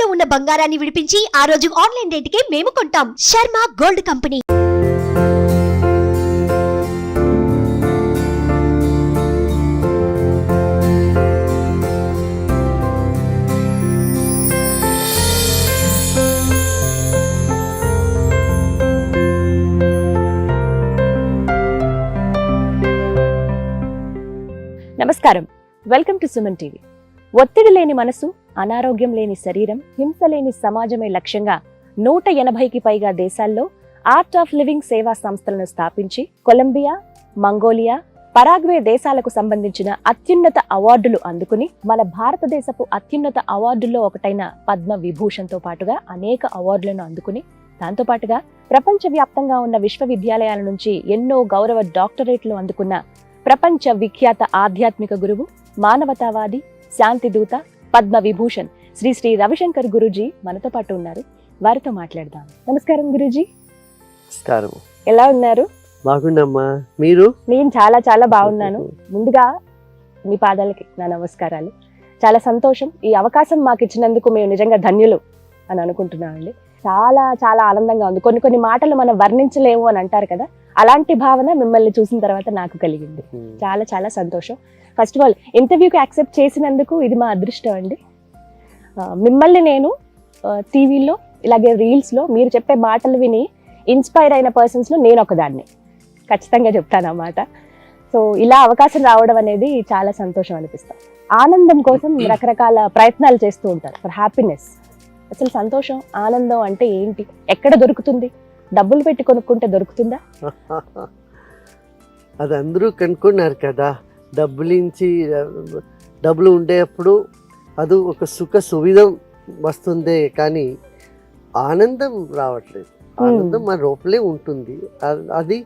తాకట్టులో ఉన్న బంగారాన్ని విడిపించి ఆ రోజు ఆన్లైన్ రేటుకే మేము కొంటాం. Sharma gold company. నమస్కారం, వెల్కమ్ టు సుమన్ టీవీ. ఒత్తిడి లేని మనసు, అనారోగ్యం లేని శరీరం, హింస లేని సమాజమే లక్ష్యంగా 180కి పైగా దేశాల్లో ఆర్ట్ ఆఫ్ లివింగ్ సేవా సంస్థలను స్థాపించి కొలంబియా, మంగోలియా, పరాగ్వే దేశాలకు సంబంధించిన అత్యున్నత అవార్డులు అందుకుని మన భారతదేశపు అత్యున్నత అవార్డుల్లో ఒకటైన పద్మ విభూషణ్తో పాటుగా అనేక అవార్డులను అందుకుని దాంతో పాటుగా ప్రపంచవ్యాప్తంగా ఉన్న విశ్వవిద్యాలయాల నుంచి ఎన్నో గౌరవ డాక్టరేట్లు అందుకున్న ప్రపంచ విఖ్యాత ఆధ్యాత్మిక గురువు, మానవతావాది, శాంతి దూత, పద్మ విభూషణ్ శ్రీ శ్రీ రవిశంకర్ గురూజీ మనతో పాటు ఉన్నారు. వారితో మాట్లాడదాం. నమస్కారం గురూజీ. నమస్కారం. ఎలా ఉన్నారు? బాగున్నామ్మా, మీరు? నేను చాలా చాలా బాగున్నాను. ముందుగా మీ పాదాలకి నా నమస్కారాలు. చాలా సంతోషం, ఈ అవకాశం మాకు ఇచ్చినందుకు మేము నిజంగా ధన్యులు అని అనుకుంటున్నామండి. చాలా చాలా ఆనందంగా ఉంది. కొన్ని మాటలు మనం వర్ణించలేము అని అంటారు కదా, అలాంటి భావన మిమ్మల్ని చూసిన తర్వాత నాకు కలిగింది. చాలా చాలా సంతోషం. ఫస్ట్ ఆఫ్ ఆల్ ఇంటర్వ్యూకి యాక్సెప్ట్ చేసినందుకు ఇది మా అదృష్టం అండి. మిమ్మల్ని నేను టీవీలో ఇలాగే రీల్స్లో మీరు చెప్పే మాటలు విని ఇన్స్పైర్ అయిన పర్సన్స్లో నేను ఒకదాన్ని ఖచ్చితంగా చెప్తాను అన్నమాట. సో ఇలా అవకాశం రావడం అనేది చాలా సంతోషం అనిపిస్తాం. ఆనందం కోసం రకరకాల ప్రయత్నాలు చేస్తూ ఉంటారు, ఫర్ హ్యాపీనెస్. అసలు సంతోషం, ఆనందం అంటే ఏంటి? ఎక్కడ దొరుకుతుంది? డబ్బులు పెట్టి కొనుక్కుంటే దొరుకుతుందా? అది అందరూ కనుక్కున్నారు కదా. డబ్బులు ఉండేప్పుడు అది ఒక సుఖ సువిధం వస్తుంది, కానీ ఆనందం రావట్లేదు. ఆనందం మన లోపలే ఉంటుంది. అది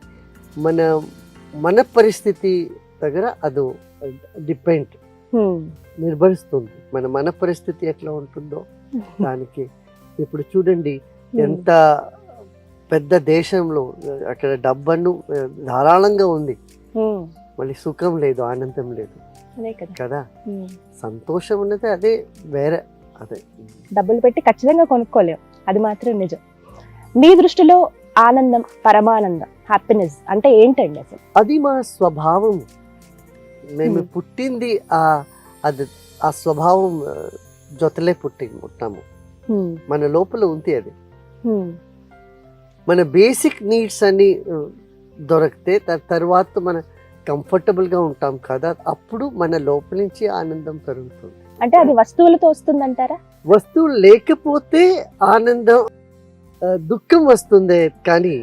మన పరిస్థితి దగ్గర అది డిపెండ్ నిర్భరిస్తుంది. మన పరిస్థితి ఎట్లా ఉంటుందో దానికి. ఇప్పుడు చూడండి, ఎంత పెద్ద దేశంలో అక్కడ డబ్బు ధారాళంగా ఉంది, మళ్ళీ సుఖం లేదు, ఆనందం లేదు కదా. సంతోషం ఉన్నది అదే వేరే. అదే డబ్బులు పెట్టి ఖచ్చితంగా కొనుక్కోలేము, అది మాత్రం నిజం. మీ దృష్టిలో ఆనందం, పరమానందం, హ్యాపీనెస్ అంటే ఏంటండి అసలు? అది మా స్వభావం. మేము పుట్టింది ఆ స్వభావం జొతలే పుట్టాము. మన లోపల ఉంది అది. మన బేసిక్ నీడ్స్ అన్ని దొరికితే తర్వాత మన కంఫర్టబుల్గా ఉంటాం కదా, అప్పుడు మన లోపల నుంచి ఆనందం పెరుగుతుంది. అంటే అది వస్తువులతో వస్తుందంటారా? వస్తువులు లేకపోతే ఆనందం, దుఃఖం వస్తుంది, కానీ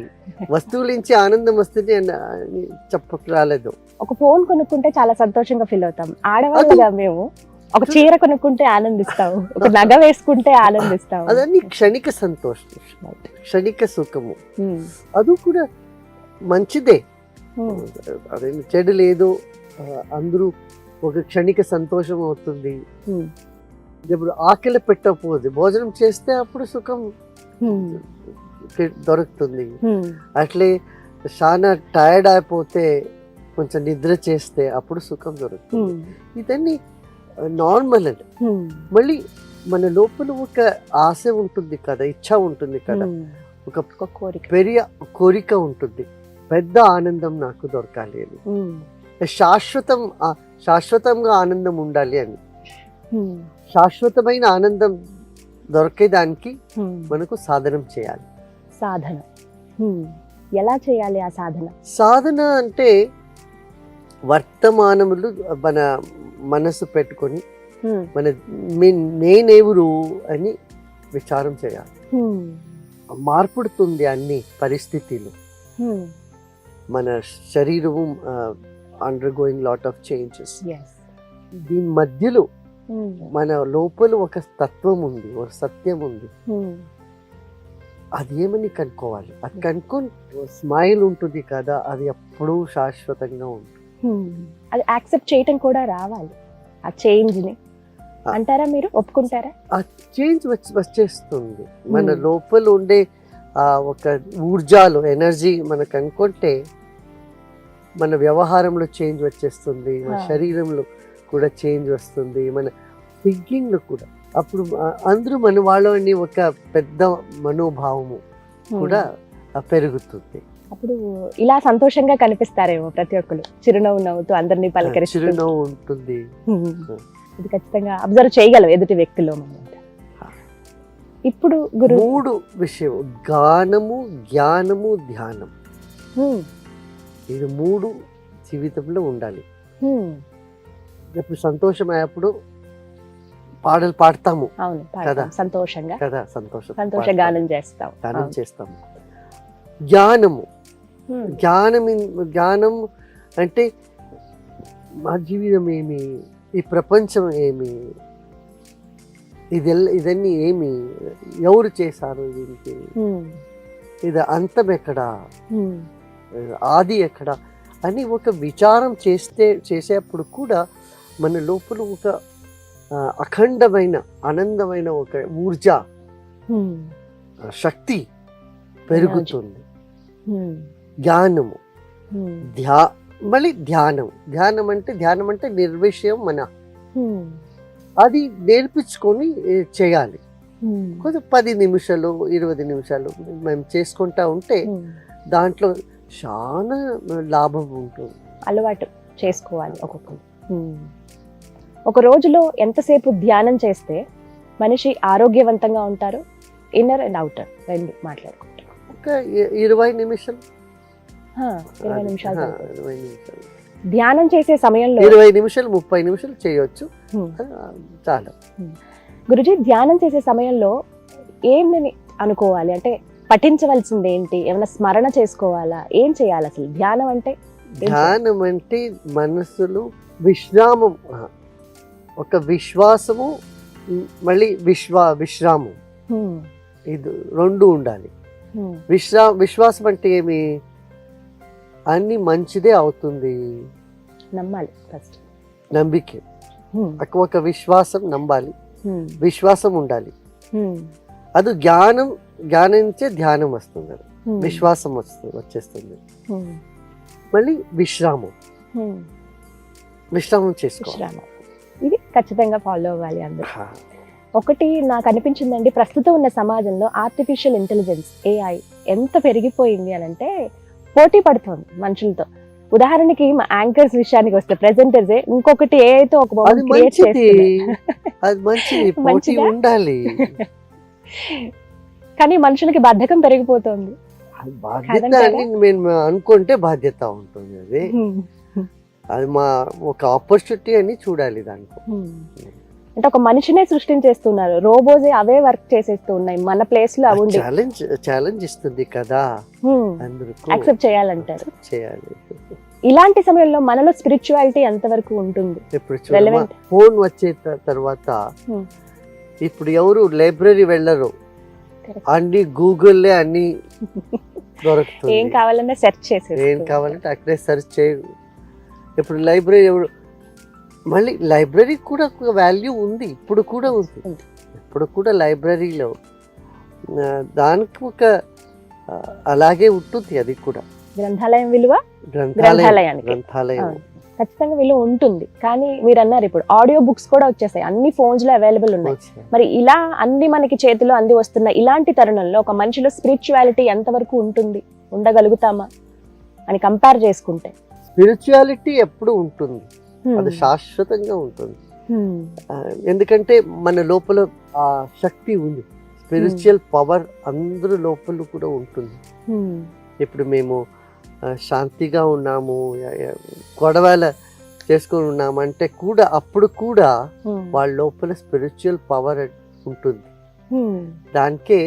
వస్తువుల నుంచి ఆనందం వస్తుంది అని చెప్పరాలేదు. ఒక ఫోన్ కొనుక్కుంటే చాలా సంతోషంగా ఫీల్ అవుతాం ఆడవాళ్ళుగా మేము. ఒక చీర కొనుక్కుంటే ఆనందిస్తాము, ఒక నగ వేసుకుంటే ఆనందిస్తాము. అదన్నీ క్షణిక సంతోషం, క్షణిక సుఖము. అది కూడా మంచిదే, అదే చెడు లేదు. అందరూ ఒక క్షణిక సంతోషం అవుతుంది. ఇప్పుడు ఆకలి పెట్టకపోతే భోజనం చేస్తే అప్పుడు సుఖం దొరుకుతుంది. అట్లే చాలా టైర్డ్ అయిపోతే కొంచెం నిద్ర చేస్తే అప్పుడు సుఖం దొరుకుతుంది. ఇదన్నీ నార్మల్ అండి. మళ్ళీ మన లోపల ఒక ఆశ ఉంటుంది కదా, ఇచ్చ ఉంటుంది కదా, ఒక పెరియ కోరిక ఉంటుంది, పెద్ద ఆనందం నాకు దొరకాలి అని, శాశ్వతంగా ఆనందం ఉండాలి అని. శాశ్వతమైన ఆనందం దొరికేదానికి మనకు సాధన చేయాలి. సాధన ఎలా చేయాలి? ఆ సాధన అంటే వర్తమానములు మన మనసు పెట్టుకొని నేనెవరు అని విచారం చేయాలి. మార్పుడుతుంది అన్ని పరిస్థితులు. మన శరీరము అండర్గోయింగ్ లాట్ ఆఫ్ చేంజెస్. దీని మధ్యలో మన లోపల ఒక తత్వం ఉంది, ఒక సత్యం ఉంది. అదేమని కనుక్కోవాలి. అది కనుక్కొని స్మైల్ ఉంటుంది కదా, అది ఎప్పుడూ శాశ్వతంగా ఉంటుంది. అది యాక్సెప్ట్ చేయటం కూడా రావాలి, ఆ చేంజ్ ని. అంటారా? మీరు ఒప్పుకుంటారా? ఆ చేంజ్ వచ్చేస్తుంది మన లోపల ఉండే ఒక ఊర్జాలు, ఎనర్జీ మనకు అనుకుంటే మన వ్యవహారంలో చేంజ్ వచ్చేస్తుంది, మన శరీరంలో కూడా చేంజ్ వస్తుంది, మన థింకింగ్లో కూడా. అప్పుడు అందరూ మన వాళ్ళని ఒక పెద్ద మనోభావము కూడా పెరుగుతుంది. అప్పుడు ఇలా సంతోషంగా కనిపిస్తారేమో ప్రతి ఒక్కరు, చిరునవ్వు నవ్వుతూ అందరినీ పలకరిస్తూ. చిరునవ్వు ఉంటుంది. ఇది ఖచ్చితంగా అబ్జర్వ్ చేయగలం ఎదుటి వ్యక్తుల్లో మనం. ఇప్పుడు గురు 3 విషయం: గానము, జ్ఞానము, ధ్యానం. ఇది 3 జీవితంలో ఉండాలి. ఇప్పుడు సంతోషం అయ్యేప్పుడు పాటలు పాడతాము. అవును, కదా, సంతోషంగా కదా, సంతోష గానం చేస్తాం. గానం చేస్తాము. జ్ఞానము, జ్ఞానం అంటే మా జీవితం ఏమి, ఈ ప్రపంచం ఏమి, ఇదన్నీ ఏమి, ఎవరు చేశారు దీనికి, ఇది అంతం ఎక్కడా, ఆది ఎక్కడా అని ఒక విచారం చేసేప్పుడు కూడా మన లోపల ఒక అఖండమైన ఆనందమైన ఒక ఊర్జ, శక్తి పెరుగుతుంది. జ్ఞానము, మళ్ళీ ధ్యానం అంటే నిర్విషయం మన, అది నేర్పించుకొని చేయాలి. కొంచెం 10 నిమిషాలు 20 నిమిషాలు మేము చేసుకుంటా ఉంటే దాంట్లో చాలా లాభం ఉంటుంది. అలవాటు చేసుకోవాలి ఒక్కొక్కరు. ఒక రోజులో ఎంతసేపు ధ్యానం చేస్తే మనిషి ఆరోగ్యవంతంగా ఉంటారు? ఇన్నర్ అండ్ అవుటర్ రెండు మాట్లాడుకుంటారు. ఒక 20 నిమిషాలు. 20 నిమిషాలు ధ్యానం చేసే సమయంలో 20 నిమిషాలు 30 నిమిషాలు చేయొచ్చు, చాలా. గురుజీ, ధ్యానం చేసే సమయంలో ఏమని అనుకోవాలి? అంటే పఠించవలసింది ఏంటి? ఏమైనా స్మరణ చేసుకోవాలా? ఏం చేయాలి అసలు? ధ్యానం అంటే మనసులో విశ్రామం, ఒక విశ్వాసము, మళ్ళీ విశ్రామం, ఇది 2 ఉండాలి. విశ్వాసం అంటే ఏమి? అన్ని మంచిదే అవుతుంది, నమ్మాలి. ఫస్ట్ నమ్మిక, ఒక విశ్వాసం, నమ్మాలి, విశ్వాసం ఉండాలి. అది జ్ఞానించే ధ్యానం వస్తుంది, విశ్వాసం వచ్చేస్తుంది. మళ్ళీ విశ్రామం చేసుకోవాలి. ఇది ఖచ్చితంగా ఫాలో అవ్వాలి అందరూ. ఒకటి నాకు అనిపించిందండి, ప్రస్తుతం ఉన్న సమాజంలో ఆర్టిఫిషియల్ ఇంటెలిజెన్స్ AI ఎంత పెరిగిపోయింది అని అంటే పోటీ పడుతోంది మనుషులతో. ఉదాహరణకి మా యాంకర్స్ విషయానికి వస్తే ప్రెజెంటర్స్ ఇంకొకటి ఏఐతో ఒక ఉండాలి, కానీ మనుషులకి బద్ధకం పెరిగిపోతుంది. బాధ్యత అని మేము అనుకుంటే బాధ్యత ఉంటుంది, అది మా ఒక ఆపర్చునిటీ అని చూడాలి దాంట్లో. అంటే ఒక మనిషినే సృష్టించేస్తున్నారు, రోబోసే అవే వర్క్ చేసేస్తూ ఉన్నాయి మన ప్లేస్ లో. ఛాలెంజ్ ఇస్తుంది కదా, యాక్సెప్ట్ చేయాలంటారు. చేయాలి. ఇలాంటి సమయంలో మనలో స్పిరిచువాలిటీ ఎంతవరకు ఉంటుంది? ఇప్పుడు ఫోన్ వచ్చే తర్వాత ఇప్పుడు ఎవరు లైబ్రరీ వెళ్ళరు, అన్ని గూగుల్లే అన్ని దొరుకుతుంది. ఏం కావాలన్నా సెర్చ్ చేసేది, ఏం కావాలంటే అక్కడే సెర్చ్ చేయ. ఇప్పుడు లైబ్రరీ ఎవరు, మళ్ళీ లైబ్రరీ కూడా ఒక వాల్యూ ఉంది, ఇప్పుడు కూడా ఉంది. ఇప్పుడు కూడా లైబ్రరీలో దానికి ఒక అలాగే ఉంటుంది, అది కూడా గ్రంథాలయం విలువ, గ్రంథాలయం ఖచ్చితంగా విలువ ఉంటుంది. కానీ మీరు అన్నారు ఇప్పుడు ఆడియో బుక్స్ కూడా వచ్చేసాయి, అన్ని ఫోన్స్ లో అవైలబుల్ ఉన్నాయి. మరి ఇలా అన్ని మనకి చేతిలో అంది వస్తున్న ఇలాంటి తరుణంలో ఒక మనిషిలో స్పిరిచువాలిటీ ఎంతవరకు ఉంటుంది, ఉండగలుగుతామా అని కంపేర్ చేసుకుంటే? స్పిరిచువాలిటీ ఎప్పుడు ఉంటుంది, అది శాశ్వతంగా ఉంటుంది. ఎందుకంటే మన లోపల ఆ శక్తి ఉంది, స్పిరిచువల్ పవర్ అందరి లోపల కూడా ఉంటుంది. ఇప్పుడు మేము శాంతిగా ఉన్నాము, గొడవలు చేసుకొని ఉన్నాము అంటే కూడా అప్పుడు కూడా వాళ్ళ లోపల స్పిరిచువల్ పవర్ ఉంటుంది. దానికే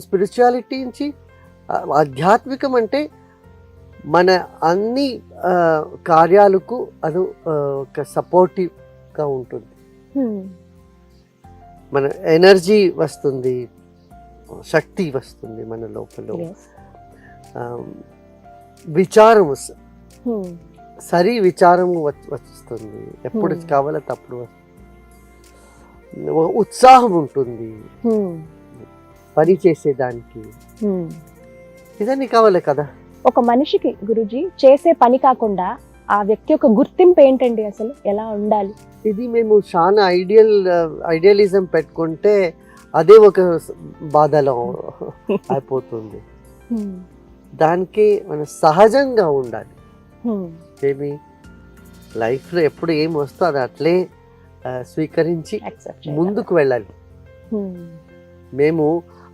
స్పిరిచువాలిటీ నుంచి ఆధ్యాత్మికం అంటే మన అన్ని కార్యాలకు అది ఒక సపోర్టివ్గా ఉంటుంది. మన ఎనర్జీ వస్తుంది, శక్తి వస్తుంది మన లోపల. విచారము సరి విచారము వస్తుంది, ఎప్పుడు కావాలో తప్పుడు ఉత్సాహం ఉంటుంది పని చేసేదానికి. ఇదన్నీ కావాలి కదా. ఒక మనిషికి గురుజీ చేసే పని కాకుండా ఆ వ్యక్తి యొక్క గుర్తింపు ఏంటండి, అసలు ఎలా ఉండాలి? ఇది మేము చాలా ఐడియలిజం పెట్టుకుంటే అదే ఒక బాధలో అయిపోతుంది. దానికి మనం సహజంగా ఉండాలి. ఏమి లైఫ్లో ఎప్పుడు ఏం వస్తుందో అది అట్లే స్వీకరించి ముందుకు వెళ్ళాలి. మేము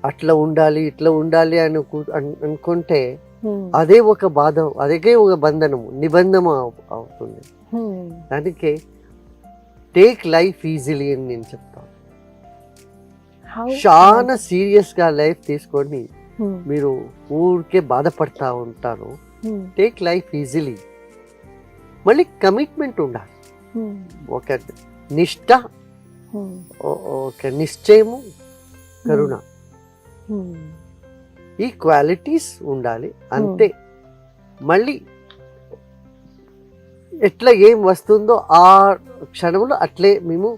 అట్లా ఉండాలి ఇట్లా ఉండాలి అనుకుంటే అదే ఒక బాధ, అదే ఒక బంధనము, నిబంధన అవుతుంది. దానికి టేక్ లైఫ్ ఈజీలీ అని నేను చెప్తాను. చాలా సీరియస్గా లైఫ్ తీసుకొని మీరు ఊరికే బాధపడతా ఉంటారు. Take life easily. మళ్ళీ కమిట్మెంట్ ఉండాలి, ఒక నిష్ట, ఒక నిశ్చయము, కరుణ, ఈ క్వాలిటీస్ ఉండాలి అంతే. మళ్ళీ ఎట్లా ఏం వస్తుందో ఆ క్షణంలో అట్లే మేము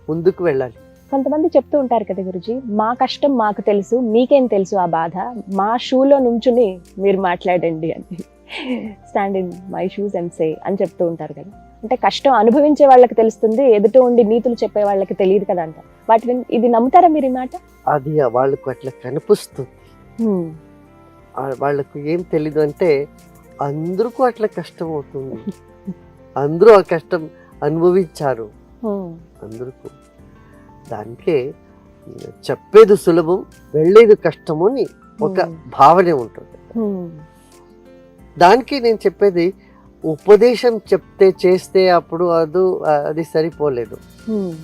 ముందుకు వెళ్ళాలి. కొంతమంది చెప్తూ ఉంటారు కదా గురుజీ, మా కష్టం మాకు తెలుసు, మీకేం తెలుసు ఆ బాధ, మా షూలో నుంచుని మీరు మాట్లాడండి అని, stand in my shoes and say అని చెప్తూ ఉంటారు కదా. అంటే కష్టం అనుభవించే వాళ్ళకి తెలుస్తుంది, ఎదుట ఉండి నీతులు చెప్పే వాళ్ళకి తెలియదు కదా అంట. వాటిని ఇది నమ్ముతారా మీరు ఈ మాట? అది వాళ్ళకు అట్లా కనిపిస్తుంది. వాళ్ళకు ఏం తెలీదు అంటే అందరికీ అట్లా కష్టం అవుతుంది, అందరూ ఆ కష్టం అనుభవించారు అందరికీ. దానికే చెప్పేది సులభం, వెళ్ళేది కష్టము అని ఒక భావనే ఉంటుంది. దానికి నేను చెప్పేది ఉపదేశం చెప్తే చేస్తే అప్పుడు అది సరిపోలేదు,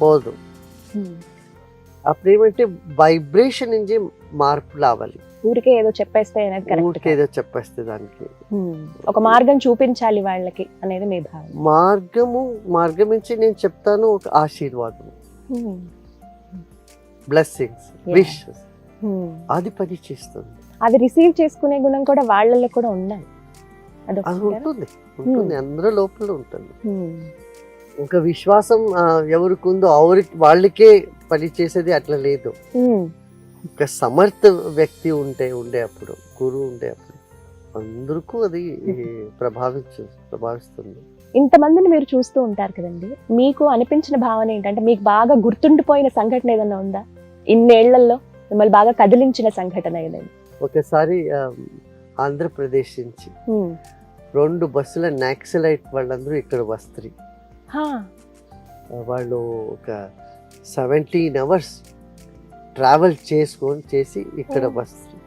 పోదు. అప్పుడు ఏమంటే వైబ్రేషన్ నుంచి మార్పు రావాలి. ఊరికే ఏదో చెప్పేస్తే ఊరికే ఏదో చెప్పేస్తే దానికి ఒక మార్గం చూపించాలి వాళ్ళకి అనేది మీ భావన. మార్గం నుంచి నేను చెప్తాను ఒక ఆశీర్వాదం, బ్లెస్సింగ్స్, విషెస్, అది పని చేస్తుంది. అది రిసీవ్ చేసుకునే గుణం కూడా వాళ్ళలో కూడా ఉండాలి. అది ఉంటుంది, అందరూ లోపల ఉంటుంది. ఒక విశ్వాసం ఎవరికి ఉందో వాళ్ళకే పని చేసేది అట్లా లేదు. ఒక సమర్థ వ్యక్తి ఉండే అప్పుడు, గురువు ఉండే అప్పుడు అందరికీ అది ప్రభావిస్తుంది. ఇంతమందిని మీరు చూస్తూ ఉంటారు కదండి, మీకు అనిపించిన భావన ఏంటంటే, మీకు బాగా గుర్తుండిపోయిన సంఘటన ఏదైనా ఉందా ఇన్నేళ్లలో, మిమ్మల్ని బాగా కదిలించిన సంఘటన ఏదైనా? ఒకసారి ఆంధ్రప్రదేశ్ నుంచి 2 బస్సుల నాక్సలైట్ వాళ్ళందరూ ఇక్కడ వస్తారు. వాళ్ళు ఒక 17 hours ట్రావెల్ చేసి ఇక్కడ వస్తారు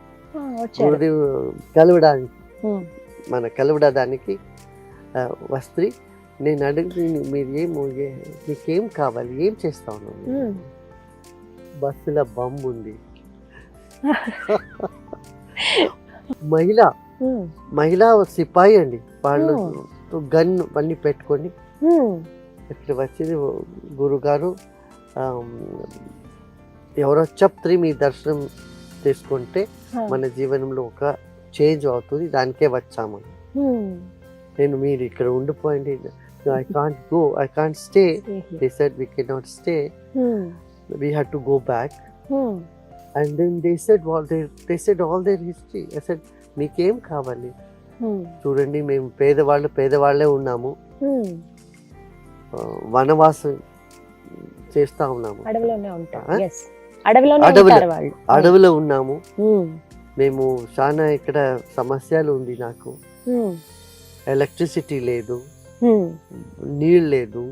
కలవడానికి వస్త్రి. నేను అడిగి మీకేం కావాలి, ఏం చేస్తా ఉన్నాను? బస్సులో బాంబు ఉంది. మహిళా సిపాయి అండి, వాళ్ళు గన్ అన్ని పెట్టుకొని ఇక్కడ వచ్చింది. గురుగారు ఎవరో చెప్తే మీ దర్శనం తీసుకుంటే మన జీవనంలో ఒక చేంజ్ అవుతుంది, దానికే వచ్చాము. నేను మీరు ఇక్కడ ఉండిపోయింది, I can't go, I can't stay. They said we cannot stay. We had to go back. And then they said all their history. I said మీకేం కావాలి? చూడండి, మేము పేదవాళ్ళే ఉన్నాము, వనవాసం చేస్తా ఉన్నాము, అడవిలో ఉన్నాము మేము. చాలా ఇక్కడ సమస్యలు ఉంది, నాకు ఎలక్ట్రిసిటీ లేదు, నీళ్ళు లేదు,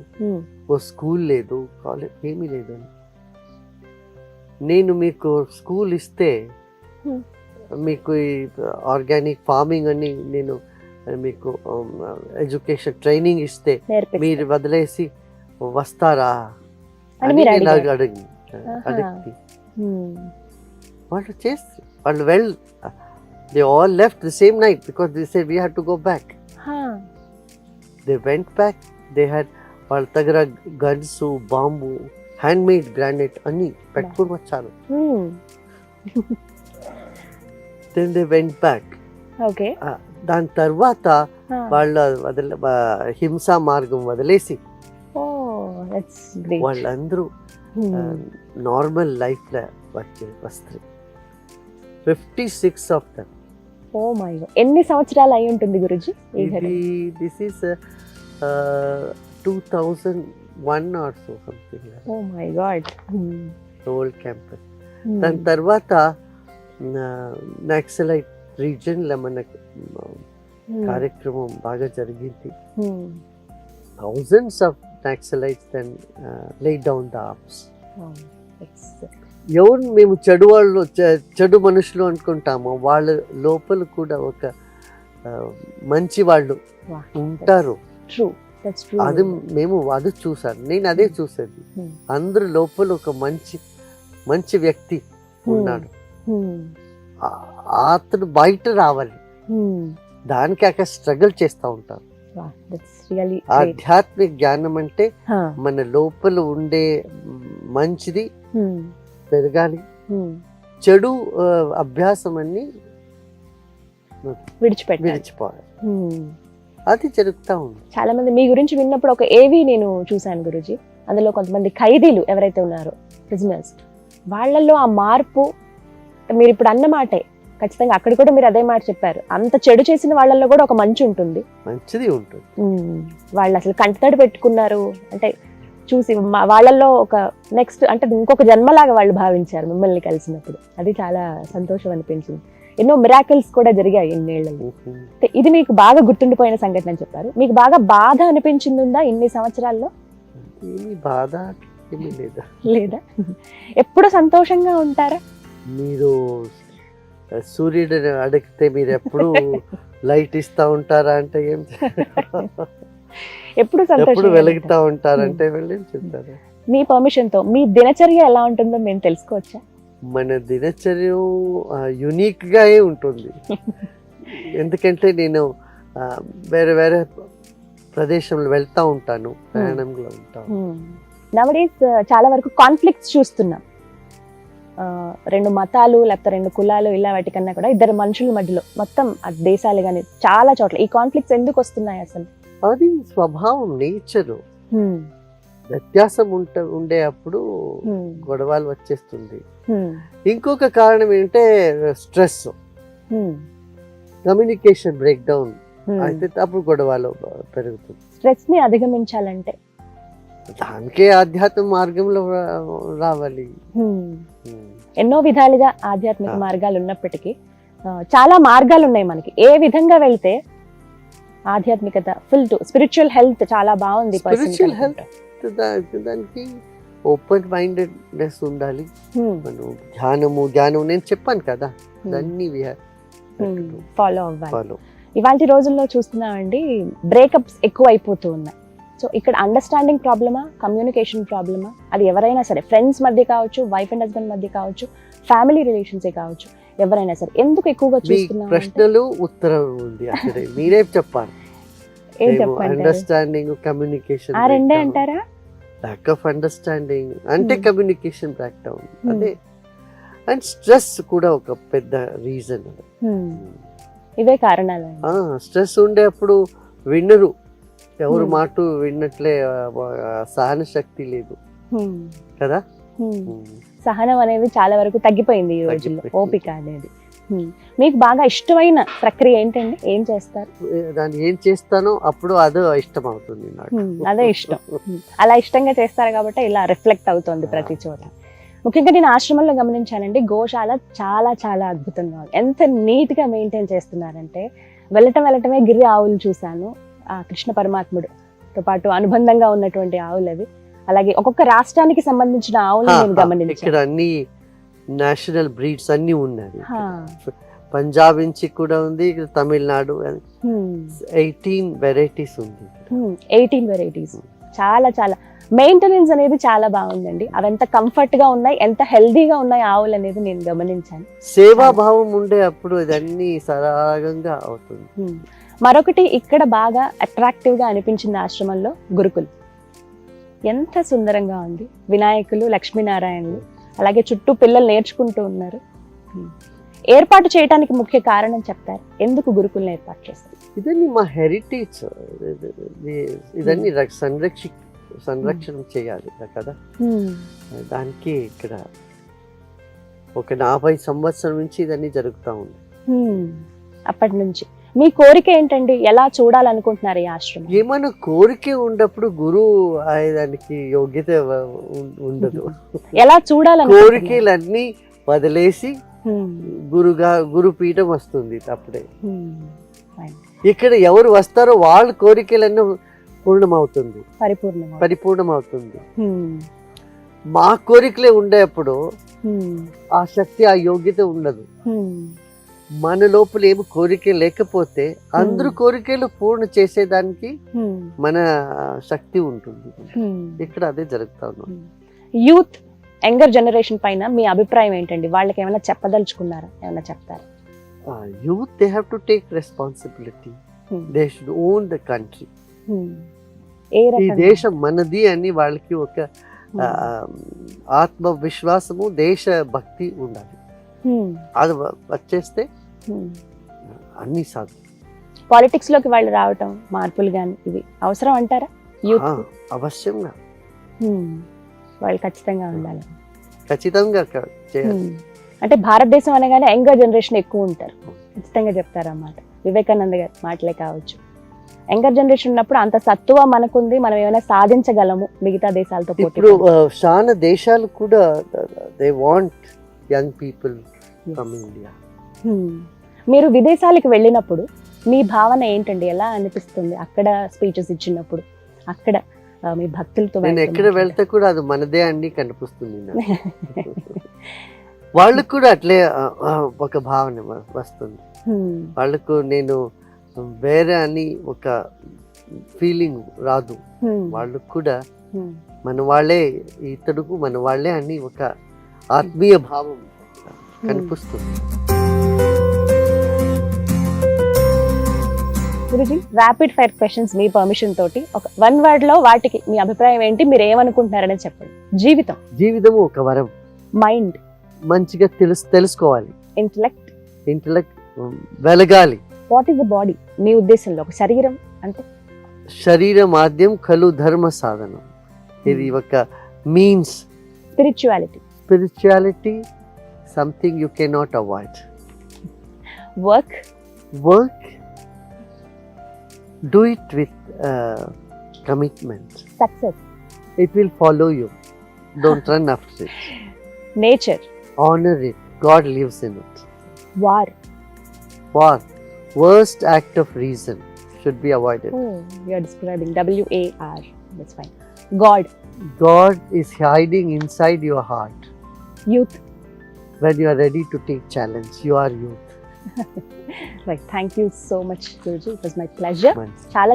ఓ స్కూల్ లేదు, కాలేజ్ ఏమీ లేదు. నేను మీకు స్కూల్ ఇస్తే, మీకు ఆర్గానిక్ ఫార్మింగ్ అని నేను మీకు ఎడ్యుకేషన్ ట్రైనింగ్ ఇస్తే మీరు వదిలేసి వస్తారా అని నేను అడిగి వాళ్ళు చేస్తారు. వాళ్ళు they all left the same night because they said we had to go back. They went back. They had వాళ్ళ దగ్గర గన్స్, బాంబు, హ్యాండ్మేడ్ గ్రానైట్ అన్ని పెట్టుకుని వచ్చారు. Then they went back. Okay. దాని తర్వాత వాళ్ళ హింసా మార్గం వదిలేసి వాళ్ళందరూ నార్మల్ లైఫ్ లో వస్తారు. 56 of them. Oh my God. ఎన్ని సంవత్సరాలు అయి ఉంటుంది Guruji? This is 2001 or so something like oh my god. Old campus. దాని తర్వాత నక్సలైట్ రీజన్లో మనకు కార్యక్రమం బాగా జరిగింది. Thousands of Naxalites then lay down the arms. ఎవరు మేము చెడు వాళ్ళు చెడు మనుషులు అనుకుంటామో వాళ్ళ లోపల కూడా ఒక మంచి వాళ్ళు ఉంటారు. అది మేము అది చూసాను, నేను అదే చూసేది. అందరి లోపల ఒక మంచి వ్యక్తి ఉన్నాడు, అతను బయట రావాలి. దానికి అక్కడ స్ట్రగుల్ చేస్తూ ఉంటారు. ఆధ్యాత్మిక జ్ఞానం అంటే మన లోపల ఉండే మంచిది పెరగాలి, చెడు అభ్యాసం అన్ని విడిచిపోవాలి. అది జరుగుతూ ఉంది. చాలా మంది మీ గురించి విన్నప్పుడు ఒక ఏవి నేను చూశాను గురుజీ, అందులో కొంతమంది ఖైదీలు ఎవరైతే ఉన్నారో ప్రిజనర్స్, వాళ్ళల్లో ఆ మార్పు మీరు ఇప్పుడు అన్న మాటే ఖచ్చితంగా అక్కడ కూడా మీరు అదే మాట చెప్పారు. అంత చెడు చేసిన వాళ్ళల్లో కూడా ఒక మంచి ఉంటుంది, మంచిది ఉంటుంది. వాళ్ళు అసలు కంటతడి పెట్టుకున్నారు అంటే చూసి వాళ్ళల్లో ఒక నెక్స్ట్ అంటే ఇంకొక జన్మలాగా వాళ్ళు భావించారు మిమ్మల్ని కలిసినప్పుడు. అది చాలా సంతోషం అనిపించింది. ఎన్నో మిరాకిల్స్ కూడా జరిగాయి ఇన్నేళ్లలో. ఇది మీకు బాగా గుర్తుండిపోయిన సంఘటన అని చెప్పారు. మీకు బాగా బాధ అనిపించింది ఉందా ఇన్ని సంవత్సరాల్లో? బాధ లేదా? ఎప్పుడు సంతోషంగా ఉంటారా? మీరు సూర్యుడు అడిగితే మీరు ఎప్పుడు లైట్ ఇస్తా ఉంటారా అంటే ఏం, ఎప్పుడు వెలుగుతా ఉంటారంటే వెళ్ళి చెప్తారు. మీ పర్మిషన్ తో మీ దినచర్య ఎలా ఉంటుందో మేము తెలుసుకోవచ్చా? మన దినచర్య యునిక్ గా ఉంటుంది. ఎందుకంటే నేను వేరే వేరే ప్రదేశంలో వెళ్తా ఉంటాను, ప్రయాణంలో ఉంటాను. నవడేస్ చాలా వరకు కాన్ఫ్లిక్ట్స్ చూస్తున్నాం. రెండు మతాలు లేకపోతే రెండు కులాలు ఇలా వాటి కన్నా కూడా ఇద్దరు మనుషుల మధ్యలో మొత్తం దేశాలు కానీ చాలా చోట్ల ఈ కాన్ఫ్లిక్ట్స్ ఎందుకు వస్తున్నాయి అసలు? అది స్వభావం, నేచరు. వ్యత్యాసం ఉండే అప్పుడు గొడవలు వచ్చేస్తుంది. ఇంకొక కారణం ఏంటంటే స్ట్రెస్, కమ్యూనికేషన్ బ్రేక్ డౌన్ అయితే అప్పుడు గొడవలు పెరుగుతుంది. స్ట్రెస్ ని అధిగమించాలంటే దానికే ఆధ్యాత్మిక మార్గంలో రావాలి. ఎన్నో విధాలుగా ఆధ్యాత్మిక మార్గాలు ఉన్నప్పటికీ చాలా మార్గాలు ఉన్నాయి మనకి. ఏ విధంగా వెళ్తే ఆధ్యాత్మికత ఫుల్ టు స్పిరిచువల్ హెల్త్ చాలా బాగుంది. స్పిరిచువల్ హెల్త్ దానికి ఓపెన్ మైండెడ్నెస్ ఉండాలి. జ్ఞానం నేను చెప్పాను కదా, దాన్ని ఫాలో అవ్వాలి. ఇవాళ రోజుల్లో చూస్తున్నామండి బ్రేకప్స్ ఎక్కువ అయిపోతూ ఉన్నాయి. సో ఇక్కడ అండర్స్టాండింగ్ ప్రాబ్లమా, కమ్యూనికేషన్ ప్రాబ్లమా, అది ఎవరైనా సరే ఫ్రెండ్స్ మధ్య కావచ్చు, వైఫ్ అండ్ హస్బెండ్ మధ్య కావచ్చు, ఫ్యామిలీ రిలేషన్సే కావచ్చు, ఎవరైనా సరే ఎందుకు ఎక్కువగా చూస్తున్నాం? ప్రశ్నలు ఉత్తరం ఉంది అక్కడ, మీరే చెప్పాలి. అండర్స్టాండింగ్, కమ్యూనికేషన్ ఆ రెండే అంటారా? లాక్ ఆఫ్ అండర్స్టాండింగ్ అంటే కమ్యూనికేషన్ బ్రేక్ డౌన్ అదే. అండ్ స్ట్రెస్ కూడా ఒక పెద్ద రీజన్. ఇవే కారణాలు. స్ట్రెస్ ఉండేప్పుడు వినరు, ఎవరు మాట విన్నట్లే, సహన శక్తి లేదు కదా. సహనం అనేది చాలా వరకు తగ్గిపోయింది ఈ రోజుల్లో, ఓపిక అనేది. మీకు బాగా ఇష్టమైన ప్రక్రియ ఏంటండి? ఏం చేస్తారు? దాన్ని ఏం చేస్తానో అప్పుడు అదే ఇష్టం అవుతుంది నాకు. అదే ఇష్టం. అలా ఇష్టంగా చేస్తారు కాబట్టి ఇలా రిఫ్లెక్ట్ అవుతుంది ప్రతి చోట. ముఖ్యంగా నేను ఆశ్రమంలో గమనించానండి, గోశాల చాలా చాలా అద్భుతంగా ఉంది. ఎంత నీట్ గా మెయింటైన్ చేస్తున్నారంటే, వెళ్ళటమే గిరి ఆవులు చూశాను. ఆ కృష్ణ పరమాత్ముడుతో పాటు అనుబంధంగా ఉన్నటువంటి ఆవులు అవి. అలాగే ఒక్కొక్క రాష్ట్రానికి సంబంధించిన ఆవులు నేను గమనించాను. ఇక్కడ అన్ని నేషనల్ బ్రీడ్స్ అన్ని ఉన్నాయి. పంజాబ్ నుంచి కూడా ఉంది, ఇక్కడ తమిళనాడు 18 వెరైటీస్ ఉంది. 18 వెరైటీస్. చాలా చాలా మెయింటెనెన్స్ అనేది చాలా బాగుందండి. అవి ఎంత కంఫర్ట్ గా ఉన్నాయి, ఎంత హెల్దీగా ఉన్నాయి ఆవులు అనేది నేను గమనించాను. సేవాభావం ఉండే అప్పుడు ఇదన్నీ సరాగంగా అవుతుంది. మరొకటి ఇక్కడ బాగా అట్రాక్టివ్ గా అనిపించింది ఆశ్రమంలో గురుకులు. ఎంత సుందరంగా ఉంది. వినాయకులు, లక్ష్మీనారాయణలు, అలాగే చుట్టూ పిల్లలు నేర్చుకుంటూ ఉన్నారు. ఏర్పాటు చేయడానికి ముఖ్య కారణం చెప్తారు, ఎందుకు గురుకులను ఏర్పాటు చేస్తారు? ఇదన్నీ మా హెరిటేజ్, ఇదన్నీ సంరక్షణ చేయాలి కదా. దానికి ఇక్కడ ఒక 40 సంవత్సరం నుంచి ఇదన్నీ జరుగుతూ ఉంది. అప్పటి నుంచి మీ కోరిక ఏంటండి? ఎలా చూడాలనుకుంటున్నారు ఈ ఆశ్రమం? ఏమైనా కోరిక ఉన్నప్పుడు గురువు ఆయనకి యోగ్యత ఉండదు. ఎలా చూడాలనుకుంటున్నారు? కోరికలన్నీ వదిలేసి గురుపీఠం వస్తుంది అప్పుడే. ఇక్కడ ఎవరు వస్తారో వాళ్ళ కోరికలన్నీ పూర్ణమవుతుంది, పరిపూర్ణమవుతుంది. మా కోరికలే ఉండేప్పుడు ఆ శక్తి, ఆ యోగ్యత ఉండదు. మన లోపల ఏమి కోరిక లేకపోతే అందరు కోరికలు పూర్ణ చేసేదానికి మన శక్తి ఉంటుంది. ఇక్కడ అదే జరుగుతా ఉంది. యూత్, యంగర్ జనరేషన్ పైన మీ అభిప్రాయం ఏంటండి? వాళ్ళకి ఏమైనా చెప్పదలుచుకున్నారా? ఏమైనా చెప్తారా? Youth they have to take responsibility. They should own the country. ఈ దేశం మనది అని వాళ్ళకి ఒక ఆత్మవిశ్వాసము, దేశ భక్తి ఉండాలి. అది వచ్చేస్తే అన్ని సాధ్యం. పాలిటిక్స్ లోకి వాళ్ళు రావటం, మార్పులు గాని ఇవి అవసరం అంటారా? యూత్ అవశ్యంగా వాళ్ళు ఖచ్చితంగా ఉండాలి. ఖచ్చితంగా చేయాలి. అంటే భారతదేశం అనగానే యంగర్ జనరేషన్ ఎక్కువ ఉంటారు, ఖచ్చితంగా చెప్తారన్నమాట. వివేకానంద గారి మాటలే కావచ్చు. యంగర్ జనరేషన్ ఉన్నప్పుడు అంత సత్తువ మనకుంది, మనం ఏమైనా సాధించగలము మిగతా దేశాలతో పోటీ. ఇప్పుడు చాలా దేశాలు కూడా they want young people from India. మీరు విదేశాలకు వెళ్ళినప్పుడు మీ భావన ఏంటండి? ఎలా అనిపిస్తుంది అక్కడ స్పీచెస్ ఇచ్చినప్పుడు, అక్కడ మీ భక్తులతో? నేను ఎక్కడ వెళ్తే కూడా అది మనదే అండి కనిపిస్తుంది. వాళ్ళకు కూడా అట్లే ఒక భావన వస్తుంది. వాళ్ళకు నేను వేరే అని ఒక ఫీలింగ్ రాదు. వాళ్ళు కూడా మన వాళ్ళే, ఇతడుకు మన వాళ్ళే అని ఒక ఆత్మీయ భావం కనిపిస్తుంది. గురుజీ, ర్యాపిడ్ ఫైర్ క్వశ్చన్స్ మీ పర్మిషన్ తోటి ఒక 1 word లో వాటికి మీ అభిప్రాయం ఏంటి, మీరు ఏమనుకుంటున్నారని చెప్పండి. జీవితము ఒక వరం. మైండ్ మంచిగా తెలుసుకోవాలి. ఇంటెలెక్ట్ వెలగాలి. వాట్ ఈస్ ద బాడీ మీ ఉద్దేశంలో? ఒక శరీరం అంటే శరీర మాధ్యం ఖలు ధర్మ సాధనం. ఇది ఒక means. Spirituality something you cannot avoid. Work do it with commitment. Success, it will follow you. Don't run after it. Nature, honor it. God lives in it. War, worst act of reason should be avoided. You are describing WAR. That's fine. God is hiding inside your heart. Youth, when you are ready to take challenge, you are youth. Right, thank you so much Guruji, it was my pleasure.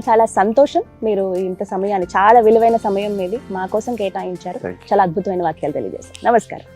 చాలా సంతోషం. మీరు ఇంత సమయాన్ని, చాలా విలువైన సమయం మీది మా కోసం కేటాయించారు. చాలా అద్భుతమైన వాక్యాలు తెలియజేశారు. నమస్కారం.